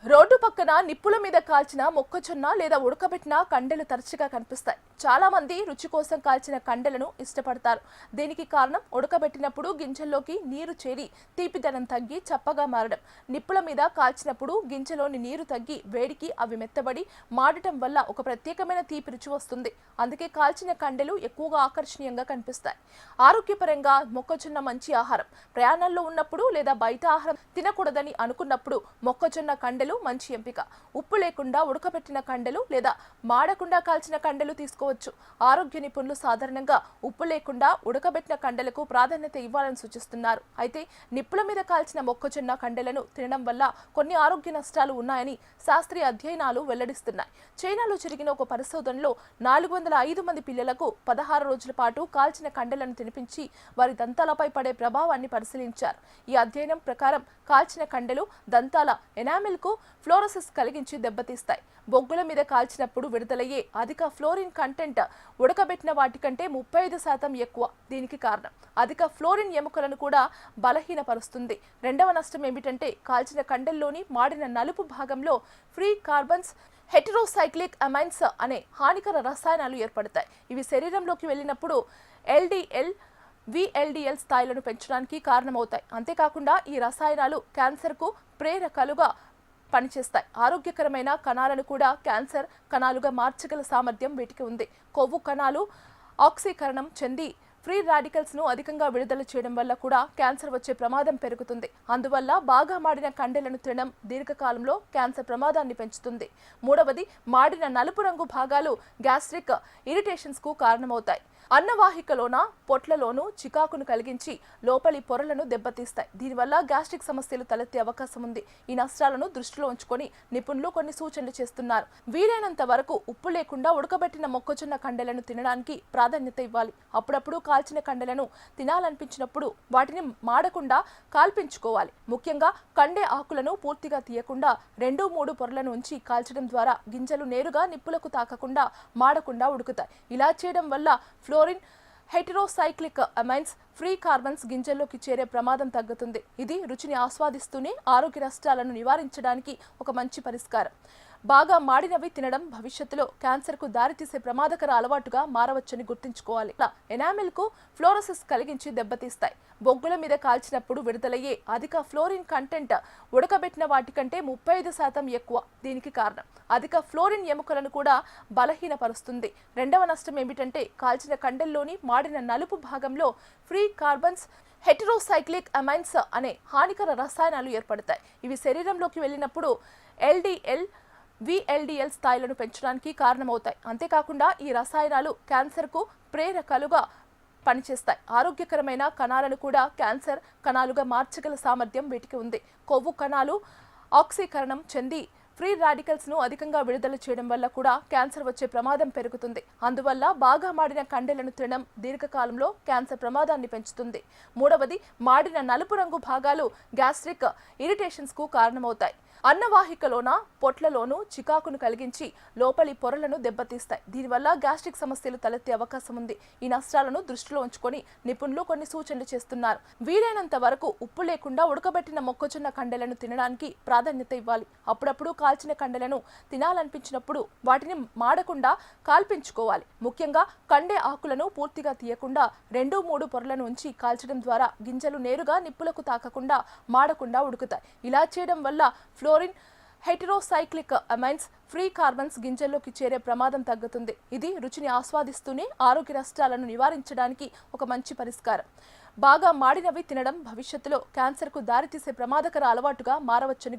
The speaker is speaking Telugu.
రోడ్డు పక్కన నిప్పుల మీద కాల్చిన మొక్కజొన్న లేదా ఉడకబెట్టిన కండెలు తరచుగా కనిపిస్తాయి. చాలా మంది రుచి కోసం కాల్చిన కండెలను ఇష్టపడతారు. దీనికి కారణం ఉడకబెట్టినప్పుడు గింజల్లోకి నీరు చేరి తీపిదనం తగ్గి చప్పగా మారడం. నిప్పుల మీద కాల్చినప్పుడు గింజలోని నీరు తగ్గి వేడికి అవి మెత్తబడి మాడటం వల్ల ఒక ప్రత్యేకమైన తీపి రుచి వస్తుంది. అందుకే కాల్చిన కండెలు ఎక్కువగా ఆకర్షణీయంగా కనిపిస్తాయి. ఆరోగ్యపరంగా మొక్కజొన్న మంచి ఆహారం. ప్రయాణంలో ఉన్నప్పుడు లేదా బయట ఆహారం తినకూడదని అనుకున్నప్పుడు మొక్కజొన్న కండెలు మంచి ఎంపిక. ఉప్పు లేకుండా ఉడకబెట్టిన కండెలు లేదా మాడకుండా కాల్చిన కండెలు తీసుకోవచ్చు. ఆరోగ్య నిపుణులు సాధారణంగా ఉప్పు లేకుండా ఉడకబెట్టిన కండెలకు ప్రాధాన్యత ఇవ్వాలని సూచిస్తున్నారు. అయితే నిప్పుల మీద కాల్చిన మొక్కజొన్న కండెలను తినడం వల్ల కొన్ని ఆరోగ్య నష్టాలు ఉన్నాయని శాస్త్రీయ అధ్యయనాలు వెల్లడిస్తున్నాయి. చైనాలో జరిగిన ఒక పరిశోధనలో 405 మంది పిల్లలకు 16 రోజుల పాటు కాల్చిన కండెలను తినిపించి వారి దంతాలపై పడే ప్రభావాన్ని పరిశీలించారు. ఈ అధ్యయనం ప్రకారం కాల్చిన కండెలు దంతాల ఎనామిల్కు ఫ్లోరోసిస్ కలిగించి దెబ్బతీస్తాయి. బొగ్గుల మీద కాల్చినప్పుడు విడుదలయ్యే అధిక ఫ్లోరిన్ కంటెంట్ ఉడకబెట్టిన వాటికంటే 35% ఎక్కువ. దీనికి కారణం అధిక ఫ్లోరిన్ ఎముకలను కూడా బలహీనపరుస్తుంది. రెండవ నష్టం ఏమిటంటే కాల్చిన కండెల్లోని మాడిన నలుపు భాగంలో ఫ్రీ కార్బన్స్ హెటెరోసైక్లిక్ అమైన్స్ అనే హానికర రసాయనాలు ఏర్పడతాయి. ఇవి శరీరంలోకి వెళ్ళినప్పుడు ఎల్డిఎల్ విఎల్డిఎల్ స్థాయిలను పెంచడానికి కారణమవుతాయి. అంతేకాకుండా ఈ రసాయనాలు క్యాన్సర్కు ప్రేరకాలుగా పనిచేస్తాయి. ఆరోగ్యకరమైన కణాలను కూడా క్యాన్సర్ కణాలుగా మార్చగల సామర్థ్యం వీటికి ఉంది. కొవ్వు కణాలు ఆక్సీకరణం చెంది ఫ్రీ రాడికల్స్ ను అధికంగా విడుదల చేయడం వల్ల కూడా క్యాన్సర్ వచ్చే ప్రమాదం పెరుగుతుంది. అందువల్ల బాగా మాడిన కండెలను తినడం దీర్ఘకాలంలో క్యాన్సర్ ప్రమాదాన్ని పెంచుతుంది. మూడవది, మాడిన నలుపు రంగు భాగాలు గ్యాస్ట్రిక్ ఇరిటేషన్స్ కు కారణమవుతాయి. అన్నవాహికలోన పొట్లలోనూ చికాకును కలిగించి లోపలి పొరలను దెబ్బతీస్తాయి. దీనివల్ల గ్యాస్ట్రిక్ సమస్యలు తలెత్తే అవకాశం ఉంది. ఈ నష్టాలను దృష్టిలో ఉంచుకొని నిపుణులు కొన్ని సూచనలు చేస్తున్నారు. వీలైనంత వరకు ఉప్పు లేకుండా ఉడకబెట్టిన మొక్కజొన్న కండెలను తినడానికి ప్రాధాన్యత ఇవ్వాలి. అప్పుడప్పుడు కాల్చిన కండెలను తినాలనిపించినప్పుడు వాటిని మాడకుండా కాల్పించుకోవాలి. ముఖ్యంగా కండె ఆకులను పూర్తిగా తీయకుండా 2-3 పొరలను ఉంచి కాల్చడం ద్వారా గింజలు నేరుగా నిప్పులకు తాకకుండా మాడకుండా ఉడుకుతాయి. ఇలా చేయడం వల్ల fluorine heterocyclic amines free carbons గింజల్లోకి చేరే ప్రమాదం తగ్గుతుంది. ఇది రుచిని ఆస్వాదిస్తూనే ఆరోగ్య నష్టాలను నివారించడానికి ఒక మంచి పరిష్కారం. బాగా మాడినవి తినడం భవిష్యత్తులో క్యాన్సర్కు దారితీసే ప్రమాదకర అలవాటుగా మారవచ్చని గుర్తుంచుకోవాలి. ఎనామిల్కు ఫ్లోరోసిస్ కలిగించి దెబ్బతీస్తాయి. బొగ్గుల మీద కాల్చినప్పుడు విడుదలయ్యే అధిక ఫ్లోరిన్ కంటెంట్ ఉడకబెట్టిన వాటికంటే 35% ఎక్కువ. దీనికి కారణం అధిక ఫ్లోరిన్ ఎముకలను కూడా బలహీనపరుస్తుంది. రెండవ నష్టం ఏమిటంటే కాల్చిన కండెల్లోని మాడిన నలుపు భాగంలో ఫ్రీ కార్బన్స్ హెటెరోసైక్లిక్ అమైన్స్ అనే హానికర రసాయనాలు ఏర్పడతాయి. ఇవి శరీరంలోకి వెళ్ళినప్పుడు ఎల్డిఎల్ విఎల్డిఎల్ స్థాయిలను పెంచడానికి కారణమవుతాయి. అంతేకాకుండా ఈ రసాయనాలు క్యాన్సర్కు ప్రేరకాలుగా పనిచేస్తాయి. ఆరోగ్యకరమైన కణాలను కూడా క్యాన్సర్ కణాలుగా మార్చగల సామర్థ్యం వీటికి ఉంది. కొవ్వు కణాలు ఆక్సీకరణం చెంది ఫ్రీ రాడికల్స్ ను అధికంగా విడుదల చేయడం వల్ల కూడా క్యాన్సర్ వచ్చే ప్రమాదం పెరుగుతుంది. అందువల్ల బాగా మాడిన కండెలను తినడం దీర్ఘకాలంలో క్యాన్సర్ ప్రమాదాన్ని పెంచుతుంది. మూడవది, మాడిన నలుపు రంగు భాగాలు గ్యాస్ట్రిక్ ఇరిటేషన్స్ కు కారణమవుతాయి. అన్నవాహికలోన పొట్లలోనూ చికాకును కలిగించి లోపలి పొరలను దెబ్బతీస్తాయి. దీనివల్ల గ్యాస్ట్రిక్ సమస్యలు తలెత్తే అవకాశం ఉంది. ఈ నష్టాలను దృష్టిలో ఉంచుకొని నిపుణులు కొన్ని సూచనలు చేస్తున్నారు. వీలైనంత వరకు ఉప్పు లేకుండా ఉడకబెట్టిన మొక్కజొన్న కండెలను తినడానికి ప్రాధాన్యత ఇవ్వాలి. అప్పుడప్పుడు కాల్చిన కండెలను తినాలనిపించినప్పుడు వాటిని మాడకుండా కాల్పించుకోవాలి. ముఖ్యంగా కండె ఆకులను పూర్తిగా తీయకుండా 2-3 పొరలను ఉంచి కాల్చడం ద్వారా గింజలు నేరుగా నిప్పులకు తాకకుండా మాడకుండా ఉడుకుతాయి. ఇలా చేయడం వల్ల fluorine heterocyclic amines free carbons గింజల్లోకి చేరే ప్రమాదం తగ్గుతుంది. ఇది రుచిని ఆస్వాదిస్తూనే ఆరోగ్య నష్టాలను నివారించడానికి ఒక మంచి పరిష్కారం. బాగా మాడినవి తినడం భవిష్యత్తులో క్యాన్సర్కు దారితీసే ప్రమాదకర అలవాటుగా మారవచ్చని